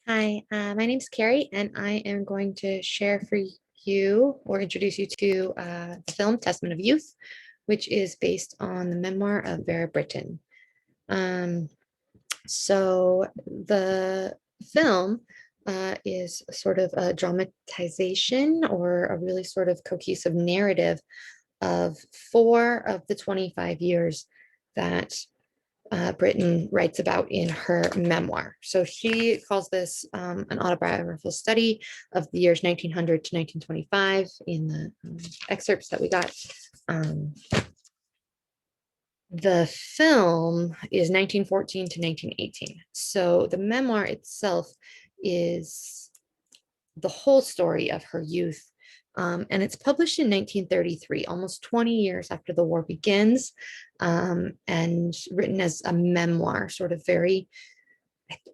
Hi, my name's Carrie, and I am going to share for you or introduce you to the film Testament of Youth, which is based on the memoir of Vera Brittain. Um, so the film is sort of a dramatization or a really sort of cohesive narrative of four of the 25 years that Brittain writes about in her memoir. So she calls this an autobiographical study of the years 1900 to 1925 in the excerpts that we got. Um, the film is 1914 to 1918. So the memoir itself is the whole story of her youth. And it's published in 1933, almost 20 years after the war begins, and written as a memoir, sort of very,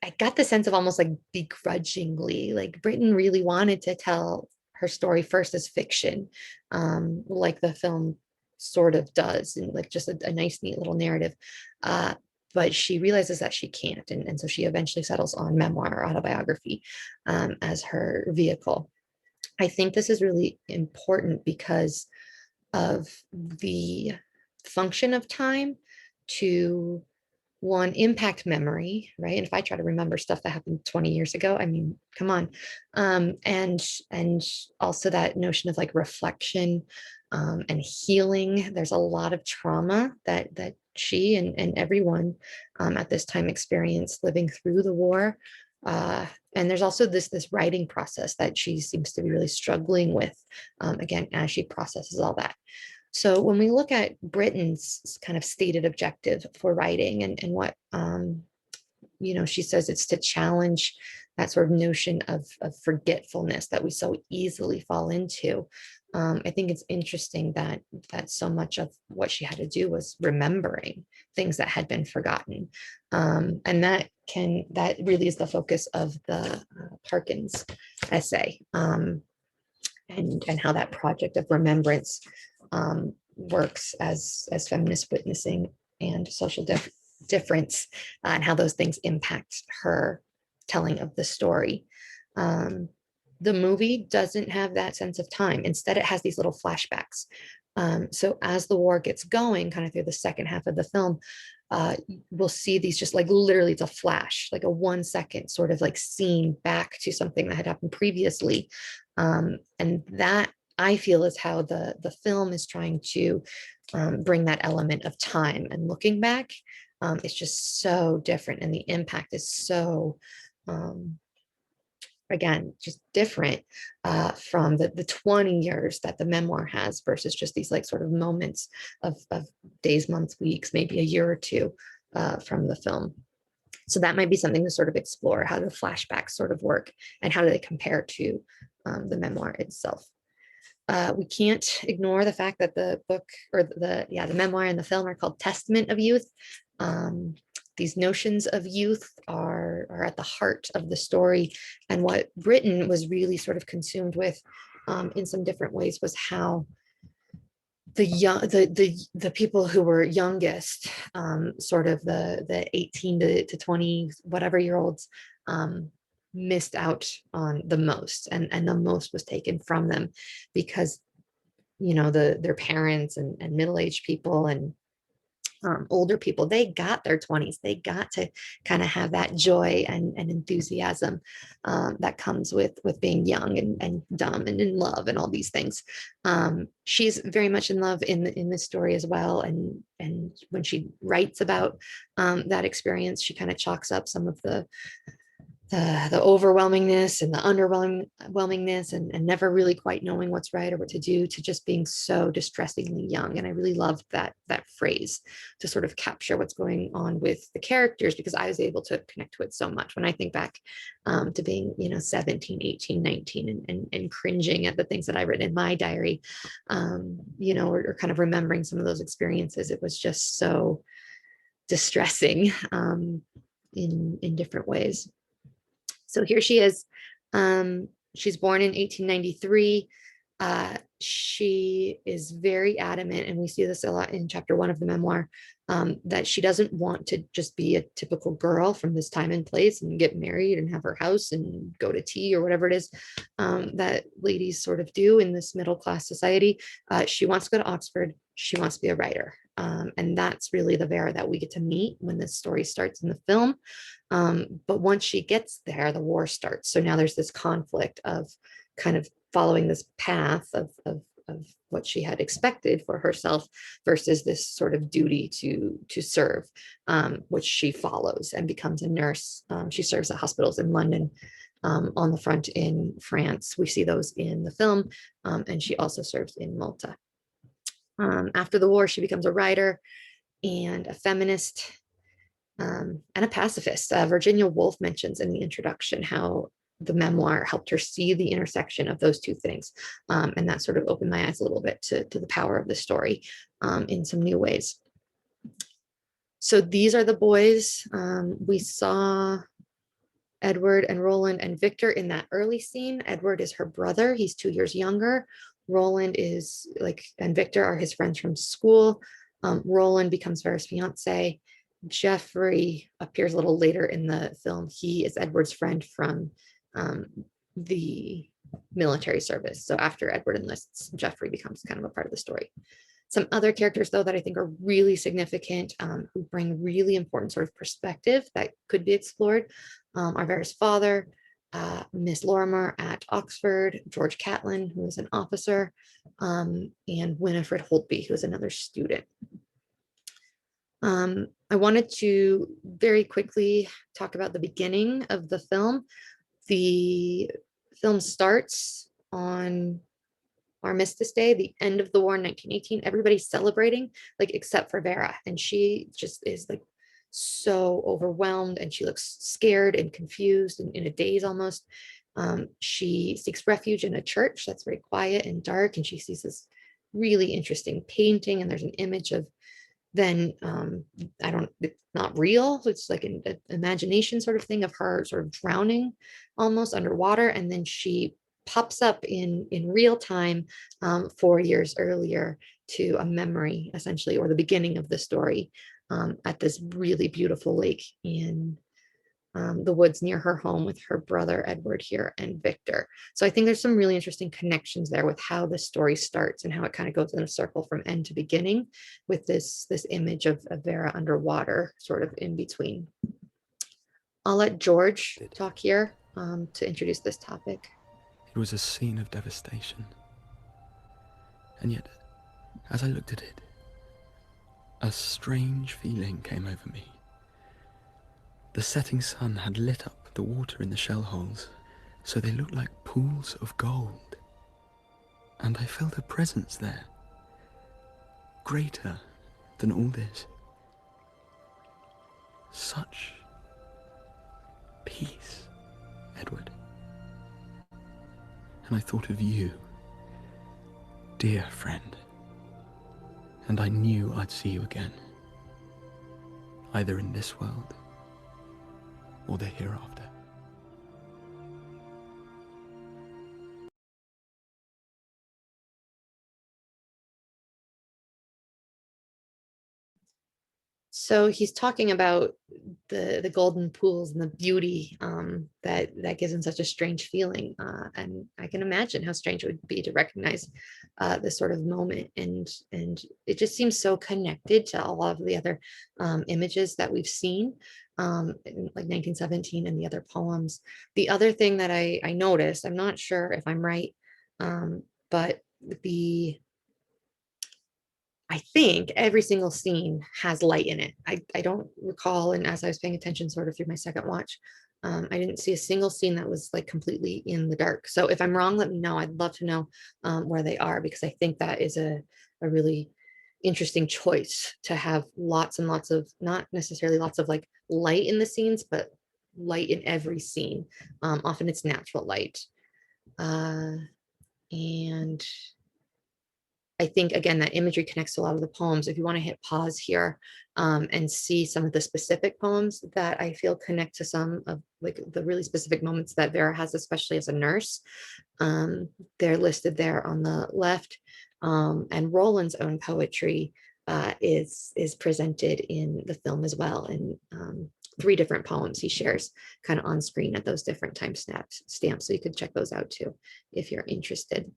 I got the sense of almost like begrudgingly, like Brittain really wanted to tell her story first as fiction, like the film sort of does, and like just a nice, neat little narrative. But she realizes that she can't. And so she eventually settles on memoir or autobiography as her vehicle. I think this is really important because of the function of time to one impact memory, right? And if I try to remember stuff that happened 20 years ago, I mean, come on. And also that notion of like reflection and healing. There's a lot of trauma that she and everyone at this time experienced living through the war. And there's also this writing process that she seems to be really struggling with, again, as she processes all that. So when we look at Brittain's kind of stated objective for writing and what, she says it's to challenge that sort of notion of forgetfulness that we so easily fall into. I think it's interesting that so much of what she had to do was remembering things that had been forgotten, and that really is the focus of the Parkins essay, and how that project of remembrance works as feminist witnessing and social difference, and how those things impact her telling of the story. The movie doesn't have that sense of time. Instead, it has these little flashbacks. So as the war gets going, kind of through the second half of the film, we'll see these just like literally it's a flash, like a 1 second sort of like scene back to something that had happened previously. And that I feel is how the film is trying to bring that element of time and looking back. It's just so different, and the impact is so again, just different from the 20 years that the memoir has versus just these like sort of moments of days, months, weeks, maybe a year or two from the film. So that might be something to sort of explore, how the flashbacks sort of work and how do they compare to the memoir itself. We can't ignore the fact that the book or the memoir and the film are called Testament of Youth. These notions of youth are at the heart of the story. And what Brittain was really sort of consumed with in some different ways was how the people who were youngest, sort of the 18 to 20 whatever year olds, missed out on the most, and the most was taken from them because their parents and middle-aged people and older people, they got their 20s, they got to kind of have that joy and enthusiasm that comes with being young and dumb and in love and all these things. She's very much in love in this story as well, and when she writes about that experience, she kind of chalks up some of the overwhelmingness and the underwhelmingness and never really quite knowing what's right or what to do to just being so distressingly young. And I really loved that phrase to sort of capture what's going on with the characters, because I was able to connect to it so much when I think back to being 17, 18, 19 and cringing at the things that I written in my diary, or kind of remembering some of those experiences. It was just so distressing in different ways. So here she is. She's born in 1893. she is very adamant, and we see this a lot in chapter 1 of the memoir, that she doesn't want to just be a typical girl from this time and place and get married and have her house and go to tea or whatever it is, that ladies sort of do in this middle class society. She wants to go to Oxford. She wants to be a writer. And that's really the Vera that we get to meet when this story starts in the film. But once she gets there, the war starts. So now there's this conflict of kind of following this path of what she had expected for herself versus this sort of duty to serve, which she follows and becomes a nurse. She serves at hospitals in London, on the front in France. We see those in the film, and she also serves in Malta. After the war, she becomes a writer and a feminist, and a pacifist. Virginia Woolf mentions in the introduction how the memoir helped her see the intersection of those two things. And that sort of opened my eyes a little bit to the power of the story, in some new ways. So these are the boys. We saw Edward and Roland and Victor in that early scene. Edward is her brother. He's 2 years younger. Roland is like, and Victor are his friends from school. Roland becomes Vera's fiance. Jeffrey appears a little later in the film. He is Edward's friend from the military service. So after Edward enlists, Jeffrey becomes kind of a part of the story. Some other characters, though, that I think are really significant, who bring really important sort of perspective that could be explored, are Vera's father, Miss Lorimer at Oxford, George Catlin, who is an officer, and Winifred Holtby, who is another student. I wanted to very quickly talk about the beginning of the film. The film starts on Armistice Day, the end of the war in 1918. Everybody's celebrating, like, except for Vera, and she just is like so overwhelmed, and she looks scared and confused and in a daze almost. She seeks refuge in a church that's very quiet and dark, and she sees this really interesting painting, and there's an image of then I don't, it's not real, it's like an imagination sort of thing of her sort of drowning almost underwater, and then she pops up in real time, 4 years earlier, to a memory essentially, or the beginning of the story, at this really beautiful lake in the woods near her home with her brother Edward here and Victor. So I think there's some really interesting connections there with how the story starts and how it kind of goes in a circle from end to beginning with this image of Vera underwater sort of in between. I'll let George talk here, to introduce this topic. It was a scene of devastation. And yet, as I looked at it, a strange feeling came over me. The setting sun had lit up the water in the shell holes, so they looked like pools of gold. And I felt a presence there, greater than all this. Such peace, Edward. And I thought of you, dear friend, and I knew I'd see you again, either in this world or the hereafter. So he's talking about the golden pools and the beauty, that gives him such a strange feeling, and I can imagine how strange it would be to recognize this sort of moment, and it just seems so connected to a lot of the other images that we've seen, in like 1917 and the other poems. The other thing that I noticed, I'm not sure if I'm right, but the I think every single scene has light in it. I don't recall, and as I was paying attention sort of through my second watch, I didn't see a single scene that was like completely in the dark. So if I'm wrong, let me know. I'd love to know where they are, because I think that is a really interesting choice to have lots and lots of, not necessarily lots of like light in the scenes, but light in every scene. Often it's natural light. And I think, again, that imagery connects to a lot of the poems. If you want to hit pause here and see some of the specific poems that I feel connect to some of like the really specific moments that Vera has, especially as a nurse, they're listed there on the left. And Roland's own poetry is presented in the film as well. And 3 different poems he shares kind of on screen at those different time stamps. So you could check those out too, if you're interested.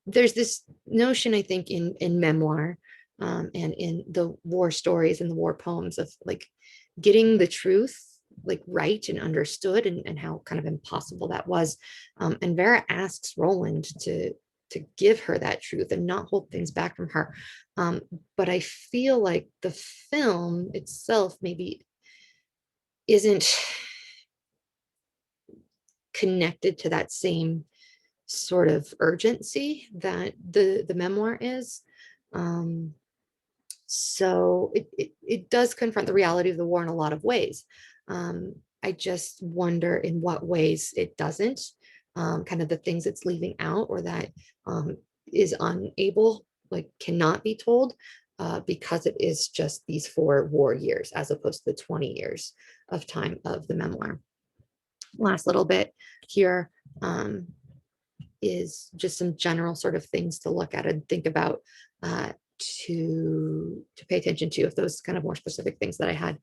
There's this notion, I think, in memoir and in the war stories and the war poems of like getting the truth like right and understood, and how kind of impossible that was. And Vera asks Roland to give her that truth and not hold things back from her. But I feel like the film itself maybe isn't connected to that same sort of urgency that the memoir is. Um, so it does confront the reality of the war in a lot of ways. I just wonder in what ways it doesn't, kind of the things it's leaving out or that is unable, like cannot be told, because it is just these 4 war years as opposed to the 20 years of time of the memoir. Last little bit here. Is just some general sort of things to look at and think about, to pay attention to if those kind of more specific things that I had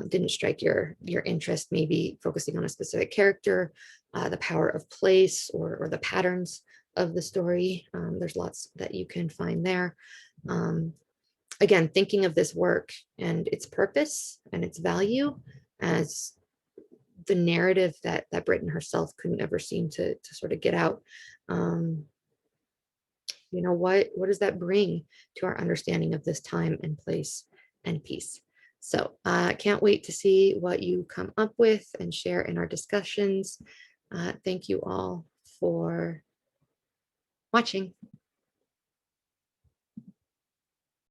didn't strike your interest. Maybe focusing on a specific character, the power of place, or the patterns of the story. There's lots that you can find there. Again, thinking of this work and its purpose and its value as the narrative that Britain herself couldn't ever seem to sort of get out. Um, what does that bring to our understanding of this time and place and peace? So I can't wait to see what you come up with and share in our discussions. Thank you all for watching.